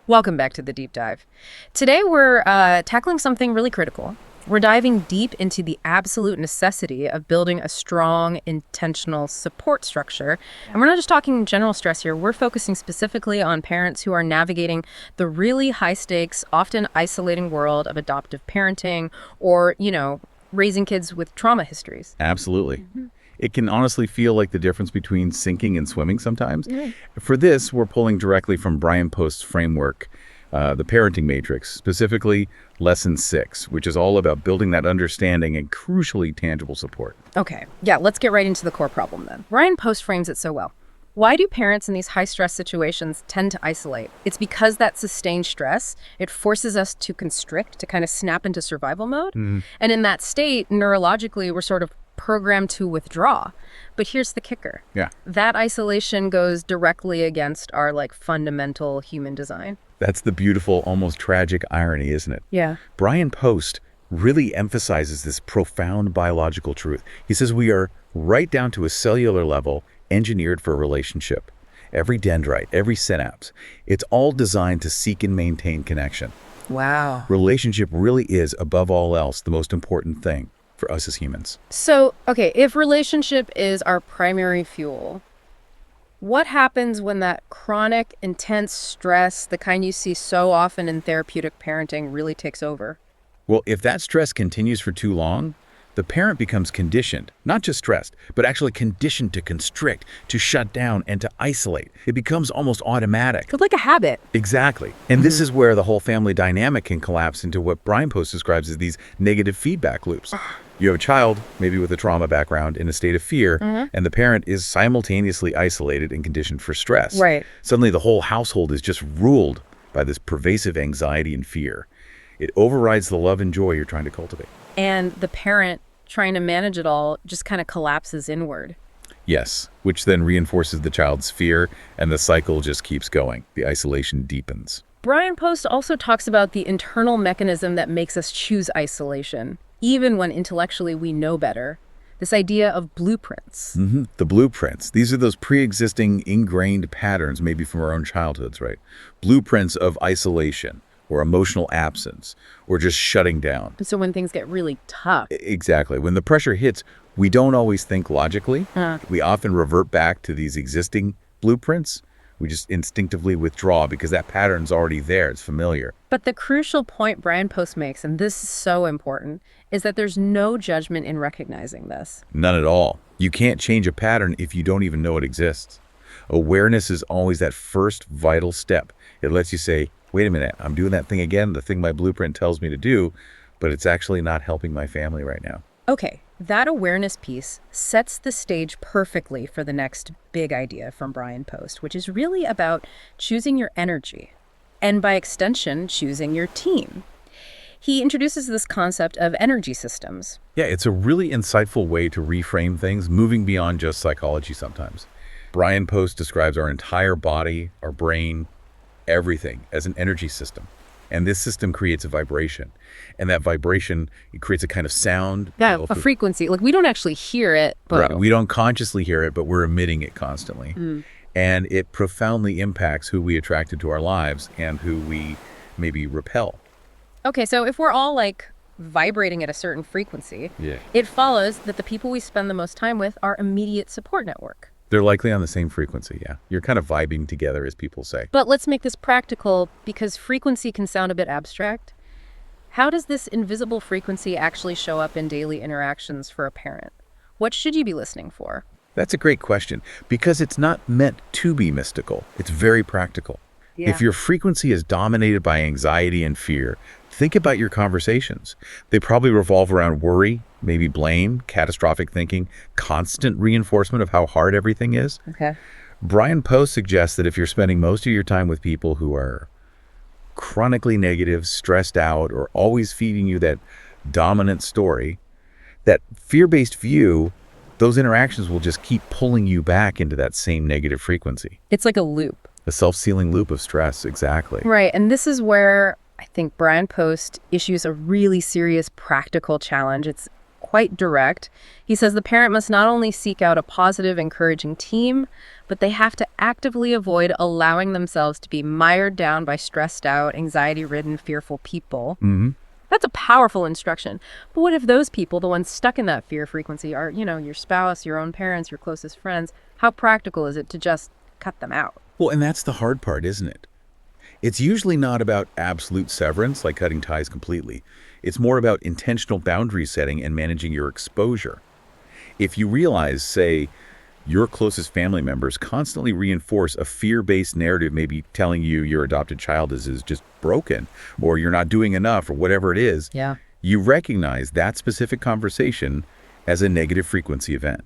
Welcome back to the Deep Dive. Today we're tackling something really critical. We're diving deep into the absolute necessity of building a strong, intentional support structure. And we're not just talking general stress here. We're focusing specifically on parents who are navigating the really high-stakes, often isolating world of adoptive parenting or, raising kids with trauma histories. Absolutely. It can honestly feel like the difference between sinking and swimming sometimes. Yeah. For this, we're pulling directly from Brian Post's framework, the Parenting Matrix, specifically Lesson 6, which is all about building that understanding and crucially tangible support. Okay, yeah, let's get right into the core problem then. Brian Post frames it so well. Why do parents in these high-stress situations tend to isolate? It's because that sustained stress, it forces us to constrict, to kind of snap into survival mode. And in that state, neurologically, we're sort of programmed to withdraw. But here's the kicker. Yeah. That isolation goes directly against our, fundamental human design. That's the beautiful, almost tragic irony, isn't it? Yeah. Brian Post really emphasizes this profound biological truth. He says we are, right down to a cellular level, engineered for a relationship. Every dendrite, every synapse, it's all designed to seek and maintain connection. Wow. Relationship really is, above all else, the most important thing for us as humans. So, okay, if relationship is our primary fuel, what happens when that chronic, intense stress, the kind you see so often in therapeutic parenting, really takes over? Well, if that stress continues for too long, the parent becomes conditioned, not just stressed, but actually conditioned to constrict, to shut down, and to isolate. It becomes almost automatic. It's like a habit. Exactly. And this is where the whole family dynamic can collapse into what Brian Post describes as these negative feedback loops. You have a child, maybe with a trauma background, in a state of fear, and the parent is simultaneously isolated and conditioned for stress. Right. Suddenly, the whole household is just ruled by this pervasive anxiety and fear. It overrides the love and joy you're trying to cultivate. And the parent trying to manage it all just kind of collapses inward. Yes, which then reinforces the child's fear, and the cycle just keeps going. The isolation deepens. Brian Post also talks about the internal mechanism that makes us choose isolation, even when intellectually we know better. This idea of blueprints. The blueprints. These are those pre-existing ingrained patterns, maybe from our own childhoods, right? Blueprints of isolation or emotional absence or just shutting down. So when things get really tough. Exactly. When the pressure hits, we don't always think logically. We often revert back to these existing blueprints. We just instinctively withdraw because that pattern's already there. It's familiar. But the crucial point Brian Post makes, and this is so important, is that there's no judgment in recognizing this. None at all. You can't change a pattern if you don't even know it exists. Awareness is always that first vital step. It lets you say, wait a minute, I'm doing that thing again, the thing my blueprint tells me to do, but it's actually not helping my family right now. Okay, that awareness piece sets the stage perfectly for the next big idea from Brian Post, which is really about choosing your energy, and by extension, choosing your team. He introduces this concept of energy systems. Yeah, it's a really insightful way to reframe things, moving beyond just psychology sometimes. Brian Post describes our entire body, our brain, everything as an energy system. And this system creates a vibration. And that vibration, it creates a kind of sound. Yeah, a frequency. Like, we don't actually hear it, but... Right. We don't consciously hear it, but we're emitting it constantly. And it profoundly impacts who we attract into our lives and who we maybe repel. Okay, so if we're all, vibrating at a certain frequency, Yeah. it follows that the people we spend the most time with are immediate support network. They're likely on the same frequency, yeah. You're kind of vibing together, as people say. But let's make this practical, because frequency can sound a bit abstract. How does this invisible frequency actually show up in daily interactions for a parent? What should you be listening for? That's a great question, because it's not meant to be mystical. It's very practical. Yeah. If your frequency is dominated by anxiety and fear, think about your conversations. They probably revolve around worry, maybe blame, catastrophic thinking, constant reinforcement of how hard everything is. Okay. Brian Post suggests that if you're spending most of your time with people who are chronically negative, stressed out, or always feeding you that dominant story, that fear-based view, those interactions will just keep pulling you back into that same negative frequency. It's like a loop. A self-sealing loop of stress, exactly. Right, and this is where I think Brian Post issues a really serious practical challenge. It's quite direct. He says the parent must not only seek out a positive, encouraging team, but they have to actively avoid allowing themselves to be mired down by stressed out, anxiety-ridden, fearful people. That's a powerful instruction. But what if those people, the ones stuck in that fear frequency, are, your spouse, your own parents, your closest friends? How practical is it to just cut them out? Well, and that's the hard part, isn't it? It's usually not about absolute severance, like cutting ties completely. It's more about intentional boundary setting and managing your exposure. If you realize, say, your closest family members constantly reinforce a fear-based narrative, maybe telling you your adopted child is just broken, or you're not doing enough, or whatever it is, Yeah. you recognize that specific conversation as a negative frequency event.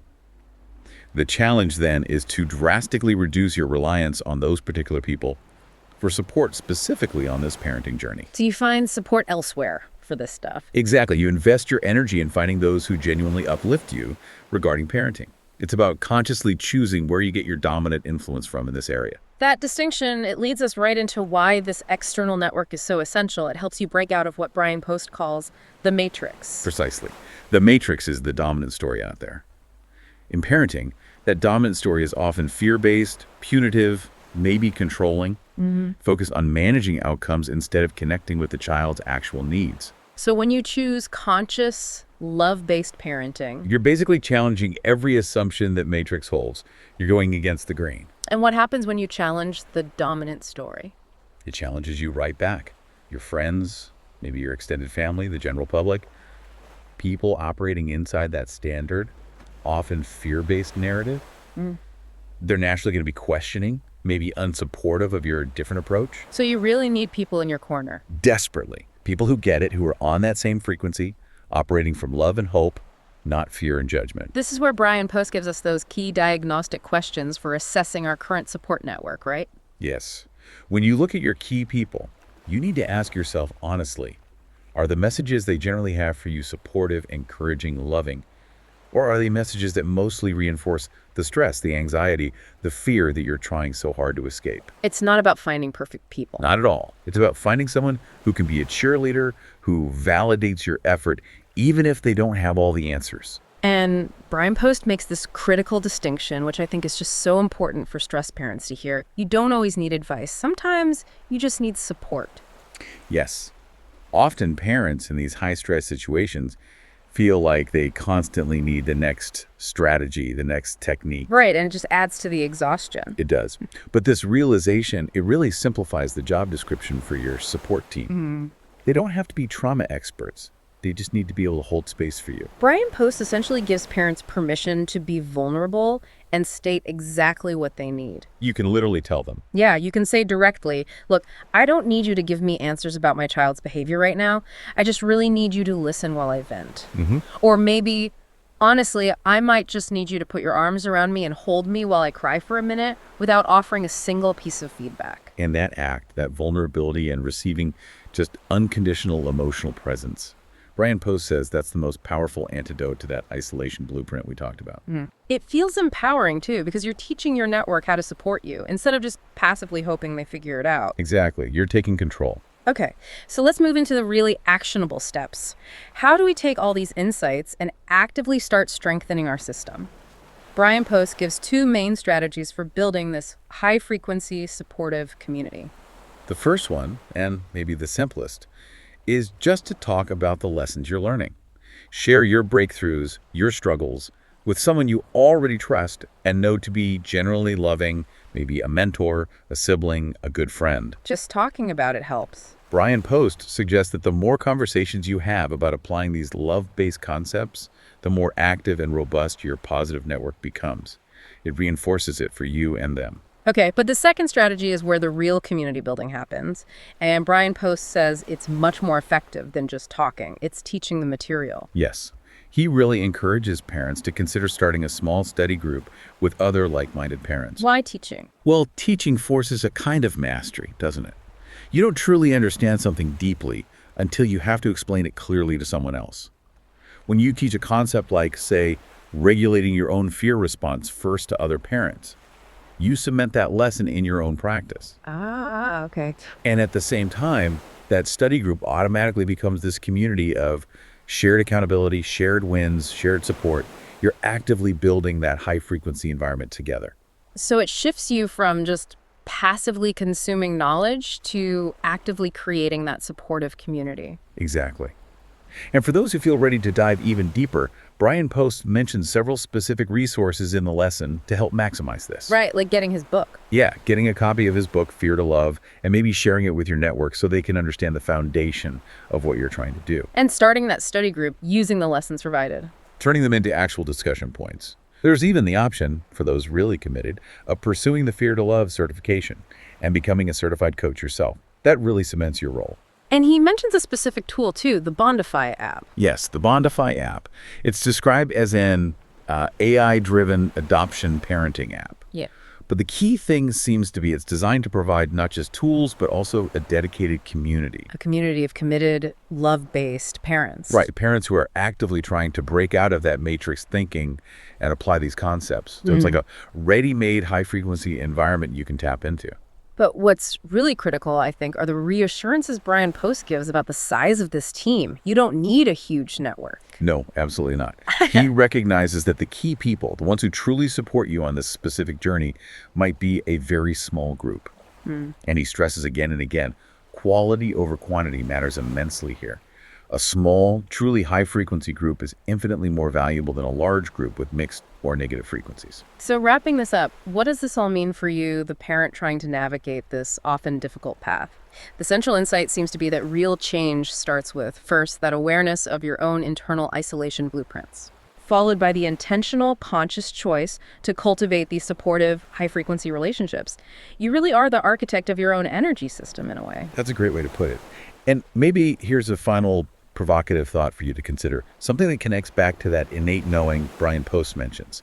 The challenge then is to drastically reduce your reliance on those particular people for support specifically on this parenting journey. So you find support elsewhere for this stuff. Exactly. You invest your energy in finding those who genuinely uplift you regarding parenting. It's about consciously choosing where you get your dominant influence from in this area. That distinction, it leads us right into why this external network is so essential. It helps you break out of what Brian Post calls the matrix. Precisely. The matrix is the dominant story out there. In parenting, that dominant story is often fear-based, punitive, maybe controlling, focused on managing outcomes instead of connecting with the child's actual needs. So when you choose conscious, love-based parenting, You're basically challenging every assumption that Matrix holds. You're going against the grain. and what happens when you challenge the dominant story? It challenges you right back. Your friends, maybe your extended family, the general public, people operating inside that standard, often fear-based narrative, they're naturally going to be questioning, maybe unsupportive of your different approach. So you really need people in your corner. Desperately. People who get it, who are on that same frequency, operating from love and hope, not fear and judgment. This is where Brian Post gives us those key diagnostic questions for assessing our current support network, right? Yes. When you look at your key people, you need to ask yourself honestly, are the messages they generally have for you supportive, encouraging, loving? Or are they messages that mostly reinforce the stress, the anxiety, the fear that you're trying so hard to escape? It's not about finding perfect people. Not at all. It's about finding someone who can be a cheerleader, who validates your effort, even if they don't have all the answers. And Brian Post makes this critical distinction, which I think is just so important for stressed parents to hear. You don't always need advice. Sometimes you just need support. Yes. Often parents in these high-stress situations feel like they constantly need the next strategy, the next technique. Right, and it just adds to the exhaustion. It does. But this realization, it really simplifies the job description for your support team. They don't have to be trauma experts. They just need to be able to hold space for you. Brian Post essentially gives parents permission to be vulnerable and state exactly what they need. You can literally tell them. Yeah, you can say directly, look, I don't need you to give me answers about my child's behavior right now. I just really need you to listen while I vent. Or maybe, honestly, I might just need you to put your arms around me and hold me while I cry for a minute without offering a single piece of feedback. And that act, that vulnerability and receiving just unconditional emotional presence, Brian Post says that's the most powerful antidote to that isolation blueprint we talked about. It feels empowering, too, because you're teaching your network how to support you instead of just passively hoping they figure it out. Exactly. You're taking control. Okay, so let's move into the really actionable steps. How do we take all these insights and actively start strengthening our system? Brian Post gives two main strategies for building this high-frequency, supportive community. The first one, and maybe the simplest, is just to talk about the lessons you're learning. Share your breakthroughs, your struggles, with someone you already trust and know to be generally loving, maybe a mentor, a sibling, a good friend. Just talking about it helps. Brian Post suggests that the more conversations you have about applying these love-based concepts, the more active and robust your positive network becomes. It reinforces it for you and them. Okay, but the second strategy is where the real community building happens. And Brian Post says it's much more effective than just talking. It's teaching the material. Yes. He really encourages parents to consider starting a small study group with other like-minded parents. Why teaching? Well, teaching forces a kind of mastery, doesn't it? You don't truly understand something deeply until you have to explain it clearly to someone else. When you teach a concept like, say, regulating your own fear response first to other parents, you cement that lesson in your own practice. Okay. And at the same time, that study group automatically becomes this community of Shared accountability, shared wins, shared support. You're actively building that high-frequency environment together. So it shifts you from just passively consuming knowledge to actively creating that supportive community. Exactly. And for those who feel ready to dive even deeper, Brian Post mentions several specific resources in the lesson to help maximize this. Right, like getting his book. Yeah, getting a copy of his book, Fear to Love, and maybe sharing it with your network so they can understand the foundation of what you're trying to do. And starting that study group using the lessons provided. Turning them into actual discussion points. There's even the option, for those really committed, of pursuing the Fear to Love certification and becoming a certified coach yourself. That really cements your role. And he mentions a specific tool too, the Bondify app. Yes, the Bondify app. It's described as an AI-driven adoption parenting app. Yeah. But the key thing seems to be it's designed to provide not just tools, but also a dedicated community. A community of committed, love-based parents. Right, parents who are actively trying to break out of that matrix thinking and apply these concepts. So it's like a ready-made high-frequency environment you can tap into. But what's really critical, I think, are the reassurances Brian Post gives about the size of this team. You don't need a huge network. No, absolutely not. He recognizes that the key people, the ones who truly support you on this specific journey, might be a very small group. And he stresses again and again, quality over quantity matters immensely here. A small, truly high-frequency group is infinitely more valuable than a large group with mixed or negative frequencies. So wrapping this up, what does this all mean for you, the parent trying to navigate this often difficult path? The central insight seems to be that real change starts with, first, that awareness of your own internal isolation blueprints, followed by the intentional, conscious choice to cultivate these supportive, high-frequency relationships. You really are the architect of your own energy system in a way. That's a great way to put it. And maybe here's a final provocative thought for you to consider, something that connects back to that innate knowing Brian Post mentions.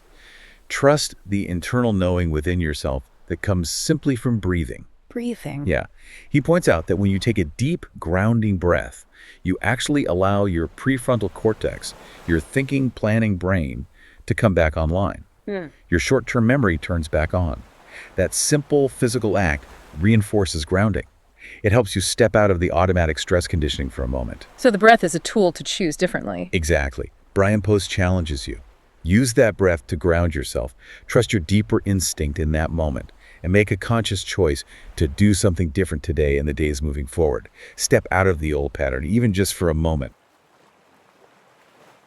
Trust the internal knowing within yourself that comes simply from breathing. Breathing. Yeah. He points out that when you take a deep, grounding breath, you actually allow your prefrontal cortex, your thinking, planning brain, to come back online. Your short-term memory turns back on. That simple physical act reinforces grounding. It helps you step out of the automatic stress conditioning for a moment. So the breath is a tool to choose differently. Exactly. Brian Post challenges you. Use that breath to ground yourself. Trust your deeper instinct in that moment and make a conscious choice to do something different today and the days moving forward. Step out of the old pattern, even just for a moment.